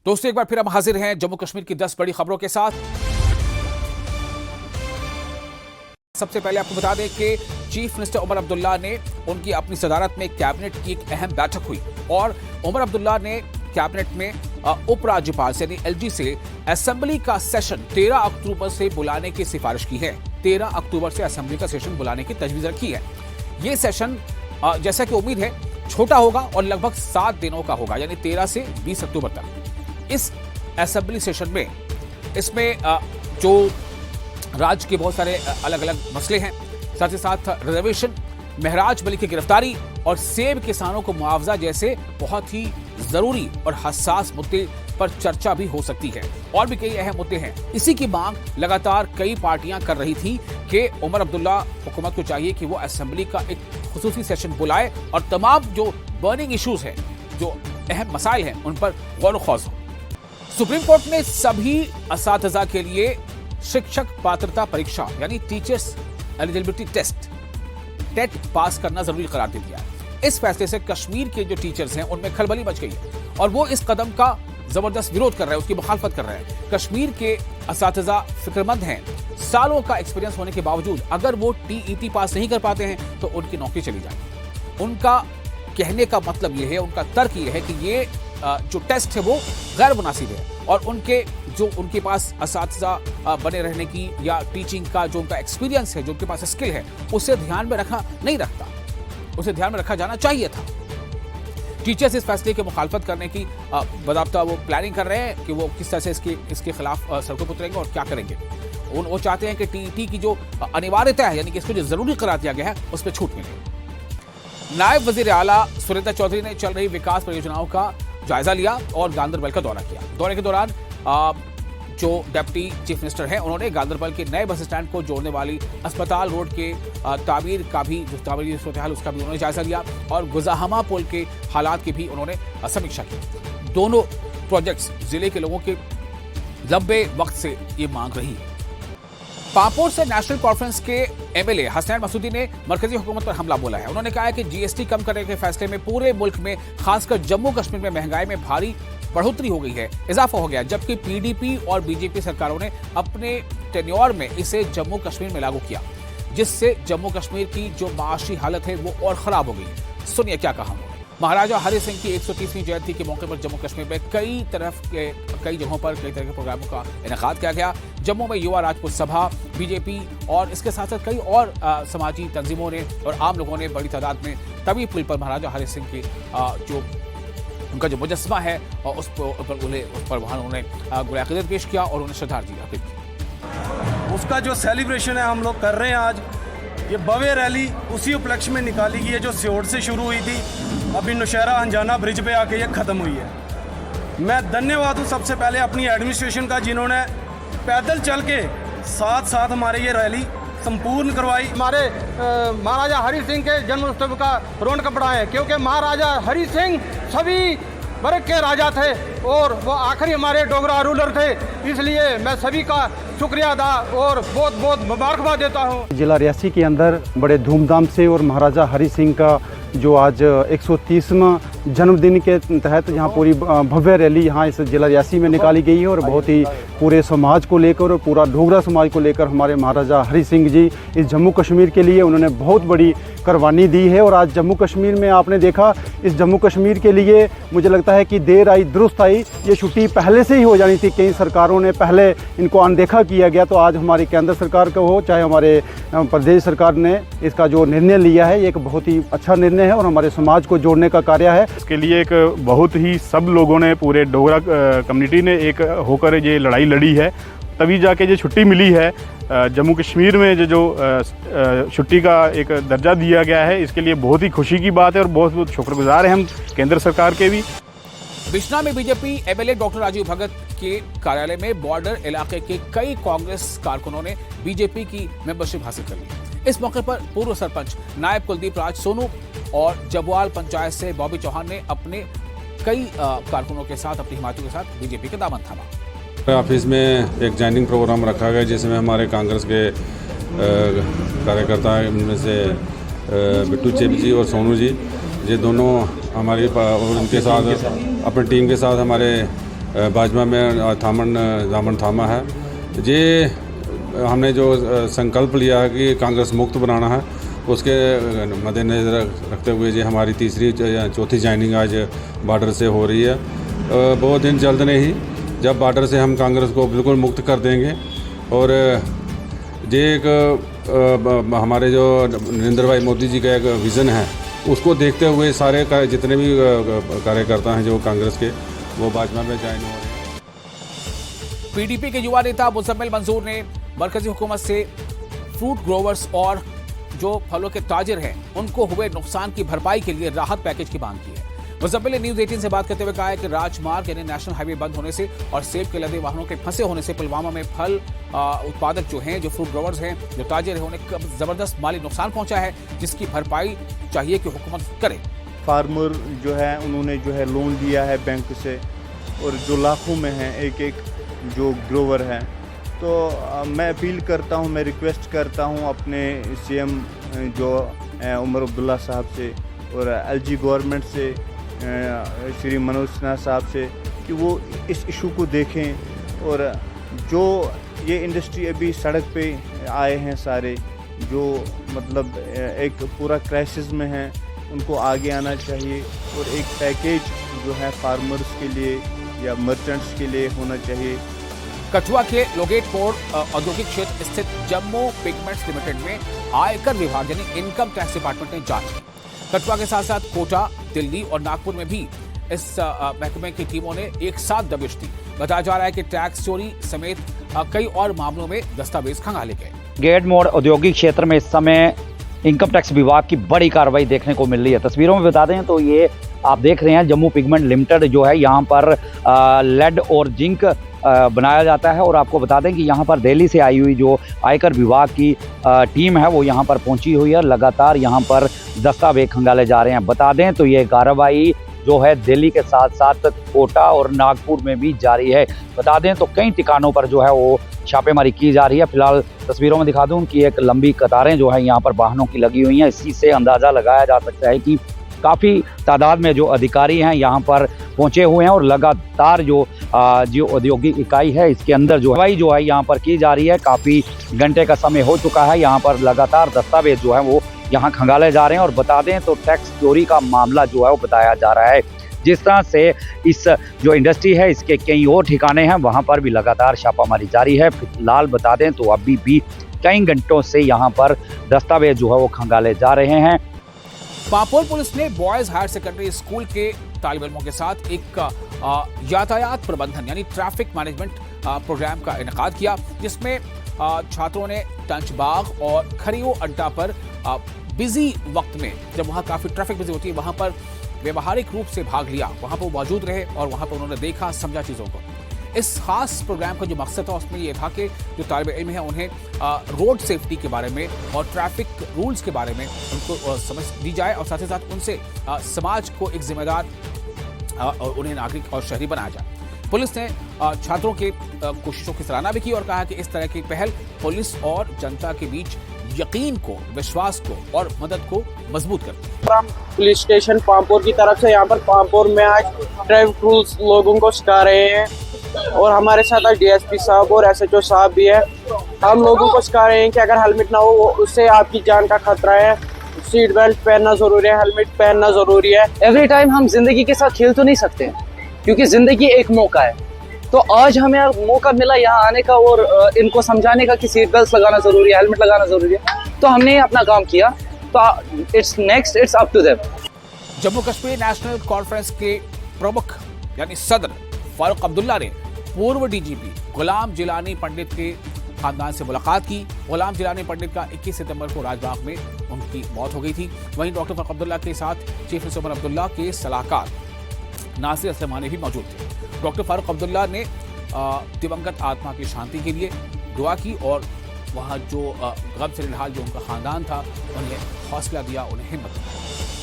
दोस्तों एक बार फिर हम हाजिर हैं जम्मू कश्मीर की 10 बड़ी खबरों के साथ। सबसे पहले आपको बता दें कि चीफ मिनिस्टर उमर अब्दुल्ला ने उनकी अपनी सदारत में कैबिनेट की एक अहम बैठक हुई और उमर अब्दुल्ला ने कैबिनेट में उपराज्यपाल यानी एलजी से असेंबली का सेशन 13 अक्टूबर से बुलाने की सिफारिश की है। 13 अक्टूबर से असेंबली का सेशन बुलाने की तजवीज रखी है। ये सेशन जैसा कि उम्मीद है छोटा होगा और लगभग 7 दिनों का होगा, यानी 13 से 20 अक्टूबर तक। इस असेंबली सेशन में इसमें जो राज्य के बहुत सारे अलग अलग मसले हैं, साथ ही साथ रिजर्वेशन, महराज मलिक की गिरफ्तारी और सेब किसानों को मुआवजा जैसे बहुत ही जरूरी और हसास मुद्दे पर चर्चा भी हो सकती है। और भी कई अहम मुद्दे हैं। इसी की मांग लगातार कई पार्टियां कर रही थी कि उमर अब्दुल्ला हुकूमत को चाहिए कि वो असेंबली का एक खुसूसी सेशन बुलाए और तमाम जो बर्निंग इश्यूज हैं, जो अहम मसाइल हैं, उन पर गौर खौज हो। सुप्रीम कोर्ट ने सभी असातिज़ा के लिए शिक्षक पात्रता परीक्षा यानी teachers eligibility test TET pass करना जरूरी करार दे दिया है। इस फैसले से कश्मीर के जो टीचर्स हैं उनमें खलबली मच गई है और वो इस कदम का जबरदस्त विरोध कर रहे हैं, उसकी मुखालफत कर रहे हैं। कश्मीर के असातिज़ा फिक्रमंद हैं। सालों का एक्सपीरियंस होने के बावजूद अगर वो टीईटी पास नहीं कर पाते हैं तो उनकी नौकरी चली जाएगी। उनका कहने का मतलब ये है, उनका तर्क ये है कि ये जो टेस्ट है वो गैर मुनासिब है और उनके पास असातिज़ा बने रहने की या टीचिंग का जो उनका एक्सपीरियंस है, जो उनके पास स्किल है, उसे ध्यान में उसे ध्यान में रखा जाना चाहिए था। टीचर्स इस फैसले की मुखालफत करने की बाकायदा वो प्लानिंग कर रहे हैं कि वो किस तरह से इसके खिलाफ सड़कों पर उतरेंगे और क्या करेंगे। वो चाहते हैं कि टीईटी की जो अनिवार्यता है, यानी कि इसको जो जरूरी करार दिया गया है, उस पर छूट मिले। नायब वजीर आला सुरेंद्र चौधरी ने चल रही विकास परियोजनाओं का जायजा लिया और गांदरबल का दौरा किया। दौरे के दौरान जो डिप्टी चीफ मिनिस्टर हैं उन्होंने गांदरबल के नए बस स्टैंड को जोड़ने वाली अस्पताल रोड के तामीर का भी उसका भी उन्होंने जायजा लिया और गुजाहमा पुल के हालात की भी उन्होंने समीक्षा की। दोनों प्रोजेक्ट्स जिले के लोगों के लंबे वक्त से ये मांग रही है। पापोर से नेशनल कॉन्फ्रेंस के एमएलए हसनैन मसूदी ने मरकजी हुकूमत पर हमला बोला है। उन्होंने कहा है कि जीएसटी कम करने के फैसले में पूरे मुल्क में, खासकर जम्मू कश्मीर में महंगाई में भारी बढ़ोतरी हो गई है, इजाफा हो गया, जबकि पीडीपी और बीजेपी सरकारों ने अपने टेन्योर में इसे जम्मू कश्मीर में लागू किया, जिससे जम्मू कश्मीर की जो माशी हालत है वो और खराब हो गई। सुनिए क्या कहा उन्होंने। महाराजा हरि सिंह की 130वीं जयंती के मौके पर जम्मू कश्मीर में कई जगहों पर कई तरह के प्रोग्रामों का इनेकाद किया गया। जम्मू में युवा राजपूत सभा, बीजेपी और इसके साथ साथ कई और समाजी तंजीमों ने और आम लोगों ने बड़ी तादाद में तवी पुल पर महाराजा हरि सिंह की जो उनका जो मुजस्समा है और उस पर वहाँ उन्होंने गुल-ए-अक़ीदत पेश किया और उन्हें श्रद्धांजलि अर्पित की। उसका जो सेलिब्रेशन है हम लोग कर रहे हैं आज, ये भव्य रैली उसी उपलक्ष्य में निकाली गई है जो सियोट से शुरू हुई थी, अभी नौशहरा अंजाना ब्रिज पे आके ये ख़त्म हुई है। मैं धन्यवाद हूँ सबसे पहले अपनी एडमिनिस्ट्रेशन का, जिन्होंने पैदल चल के साथ हमारे ये रैली संपूर्ण करवाई। हमारे महाराजा हरि सिंह के जन्म उत्सव का रौनक बढ़ाएं, क्योंकि महाराजा हरि सिंह सभी वर्ग के राजा थे और वो आखिरी हमारे डोगरा रूलर थे। इसलिए मैं सभी का शुक्रिया अदा और बहुत बहुत मुबारकबाद देता हूँ। जिला रियासी के अंदर बड़े धूमधाम से और महाराजा हरि सिंह का जो आज 130वां जन्मदिन के तहत यहाँ पूरी भव्य रैली यहाँ इस जिला रियासी में निकाली गई है और बहुत ही पूरे समाज को लेकर और पूरा डोगरा समाज को लेकर हमारे महाराजा हरि सिंह जी इस जम्मू कश्मीर के लिए उन्होंने बहुत बड़ी कुर्बानी दी है। और आज जम्मू कश्मीर में आपने देखा, इस जम्मू कश्मीर के लिए मुझे लगता है कि देर आई दुरुस्त आई। ये छुट्टी पहले से ही हो जानी थी, कई सरकारों ने पहले इनको अनदेखा किया गया। तो आज हमारी केंद्र सरकार का हो चाहे हमारे प्रदेश सरकार ने इसका जो निर्णय लिया है, ये एक बहुत ही अच्छा निर्णय है और हमारे समाज को जोड़ने का कार्य है। इसके लिए एक बहुत ही सब लोगों ने, पूरे डोगरा कम्युनिटी ने एक होकर ये लड़ाई लड़ी है, तभी जाके ये छुट्टी मिली है। जम्मू कश्मीर में जो छुट्टी का एक दर्जा दिया गया है, इसके लिए बहुत ही खुशी की बात है और बहुत बहुत शुक्रगुजार हैं हम केंद्र सरकार के भी। बिश्ना में बीजेपी एमएलए डॉक्टर राजीव भगत के कार्यालय में बॉर्डर इलाके के कई कांग्रेस कारकुनों ने बीजेपी की मेंबरशिप हासिल कर ली। इस मौके पर पूर्व सरपंच नायब कुलदीप राज सोनू और जबवाल पंचायत से बॉबी चौहान ने अपने कई कारकुनों के साथ, अपनी हिमायतियों के साथ बीजेपी का दामन थामा। ऑफिस में एक जॉइनिंग प्रोग्राम रखा गया जिसमें हमारे कांग्रेस के कार्यकर्ता, इनमें से बिट्टू चेप जी और सोनू जी, ये दोनों हमारी और उनके साथ अपनी टीम के साथ हमारे बाजमा में दामन थामा है। ये हमने जो संकल्प लिया है कि कांग्रेस मुक्त बनाना है, उसके मद्देनज़र रखते हुए ये हमारी तीसरी चौथी ज्वाइनिंग आज बॉर्डर से हो रही है। बहुत दिन जल्द नहीं, जब बॉर्डर से हम कांग्रेस को बिल्कुल मुक्त कर देंगे। और ये एक हमारे जो नरेंद्र भाई मोदी जी का एक विज़न है, उसको देखते हुए सारे जितने भी कार्यकर्ता हैं जो कांग्रेस के, वो बाजमा में ज्वाइन हो रहे हैं। पीडीपी के युवा नेता मुजम्मिल मंसूर ने मरकजी हुकूमत से फ्रूट ग्रोवर्स और जो फलों के ताजिर हैं उनको हुए नुकसान की भरपाई के लिए राहत पैकेज की मांग की है। मुजम्मिल ने न्यूज 18 से बात करते हुए कहा है कि राजमार्ग यानी नेशनल हाईवे बंद होने से और सेब के लदे वाहनों के फंसे होने से पुलवामा में फल उत्पादक जो हैं, जो फ्रूट ग्रोवर्स हैं, जो ताजिर हैं, उन्हें जबरदस्त माली नुकसान पहुंचा है, जिसकी भरपाई चाहिए कि हुकूमत करे। फार्मर जो है उन्होंने जो है लोन लिया है बैंक से, और जो लाखों में हैं एक एक जो ग्रोवर हैं। तो मैं अपील करता हूं, मैं रिक्वेस्ट करता हूं अपने सीएम जो उमर अब्दुल्ला साहब से और एलजी गवर्नमेंट से श्री मनोज सिन्हा साहब से कि वो इस इशू को देखें। और जो ये इंडस्ट्री अभी सड़क पे आए हैं सारे, जो मतलब एक पूरा क्राइसिस में हैं, उनको आगे आना चाहिए और एक पैकेज जो है फार्मर्स के लिए या मर्चेंट्स के लिए होना चाहिए। कठुआ के लोगेट पोर्ट औद्योगिक क्षेत्र स्थित जम्मू पिगमेंट्स लिमिटेड में आयकर विभाग यानी इनकम टैक्स डिपार्टमेंट ने जांच की। कठुआ के साथ साथ कोटा, दिल्ली और नागपुर में भी इस महकमे की टीमों ने एक साथ दबिश दी। बताया जा रहा है कि टैक्स चोरी समेत कई और मामलों में दस्तावेज खंगाले गए। गेट मोड़ औद्योगिक क्षेत्र में इस समय इनकम टैक्स विभाग की बड़ी कार्रवाई देखने को मिल रही है। तस्वीरों में बता दें तो ये आप देख रहे हैं जम्मू पिगमेंट लिमिटेड जो है, यहाँ पर लेड और जिंक बनाया जाता है। और आपको बता दें कि यहाँ पर दिल्ली से आई हुई जो आयकर विभाग की टीम है वो यहाँ पर पहुँची हुई है। लगातार यहाँ पर दस्तावेज खंगाले जा रहे हैं। बता दें तो ये कार्रवाई जो है दिल्ली के साथ साथ कोटा और नागपुर में भी जारी है। बता दें तो कई ठिकानों पर जो है वो छापेमारी की जा रही है। फिलहाल तस्वीरों में दिखा दूं कि एक लंबी कतारें जो है यहाँ पर वाहनों की लगी हुई हैं। इसी से अंदाज़ा लगाया जा सकता है कि काफ़ी तादाद में जो अधिकारी हैं यहाँ पर पहुँचे हुए हैं और लगातार जो औद्योगिक इकाई है इसके अंदर जो कार्रवाई जो है यहाँ पर की जा रही है। काफ़ी घंटे का समय हो चुका है, यहाँ पर लगातार दस्तावेज जो है वो यहाँ खंगाले जा रहे हैं। और बता दें तो टैक्स चोरी का मामला जो है वो बताया जा रहा है। जिस तरह से इस जो इंडस्ट्री है इसके कई और ठिकाने हैं, वहाँ पर भी लगातार छापामारी जारी है। फिलहाल बता दें तो अभी भी कई घंटों से यहाँ पर दस्तावेज जो है वो खंगाले जा रहे हैं। पापोर पुलिस ने बॉयज हायर सेकेंडरी स्कूल के तालिब इल्मों के साथ एक यातायात प्रबंधन यानी ट्रैफिक मैनेजमेंट प्रोग्राम का इनेकाद किया, जिसमें छात्रों ने टंचबाग और खरियो अड्डा पर बिजी वक्त में, जब वहाँ काफ़ी ट्रैफिक बिजी होती है, वहाँ पर व्यवहारिक रूप से भाग लिया। वहाँ पर मौजूद रहे और वहाँ पर उन्होंने देखा, समझा चीज़ों को। इस खास प्रोग्राम का जो मकसद था उसमें ये था कि जो तालिब इल्म है उन्हें रोड सेफ्टी के बारे में और ट्रैफिक रूल्स के बारे में उनको समझ दी जाए और साथ ही साथ उनसे समाज को एक जिम्मेदार और उन्हें नागरिक और शहरी बनाया जाए। पुलिस ने छात्रों के कोशिशों की सराहना भी की और कहा कि इस तरह की पहल पुलिस और जनता के बीच यकीन को, विश्वास को और मदद को मजबूत करती है। पुलिस स्टेशन पामपुर की तरफ से यहाँ पर पामपुर में आज ट्रैफिक रूल्स लोगों को सिखा रहे हैं और हमारे साथ आज डीएसपी साहब और एसएचओ साहब भी है। हम लोगों को सिखा रहे हैं कि अगर हेलमेट ना हो उससे आपकी जान का खतरा है, सीट बेल्ट पहनना जरूरी है, हेलमेट पहनना जरूरी है। एवरी टाइम हम जिंदगी के साथ खेल तो नहीं सकते क्योंकि जिंदगी एक मौका है। तो आज हमें मौका मिला यहाँ आने का और इनको समझाने का कि सीट बेल्ट लगाना जरूरी है, हेलमेट लगाना जरूरी है, तो हमने अपना काम किया। तो it's up to them. Jammu Kashmir National Conference के प्रमुख यानी सदर फारूक अब्दुल्ला ने पूर्व डीजीपी गुलाम जिलानी पंडित के खानदान से मुलाकात की। गुलाम जिलानी पंडित का 21 सितंबर को राजबाग में उनकी मौत हो गई थी। वहीं डॉक्टर फारूक अब्दुल्ला के साथ चीफ मिनिस्टर उमर अब्दुल्ला के सलाहकार नासिर असलमानी भी मौजूद थे। डॉक्टर फारूक अब्दुल्ला ने दिवंगत आत्मा की शांति के लिए दुआ की और वहाँ जो गम से निहाल जो उनका खानदान था उन्हें हौसला दिया, उन्हें हिम्मत दी।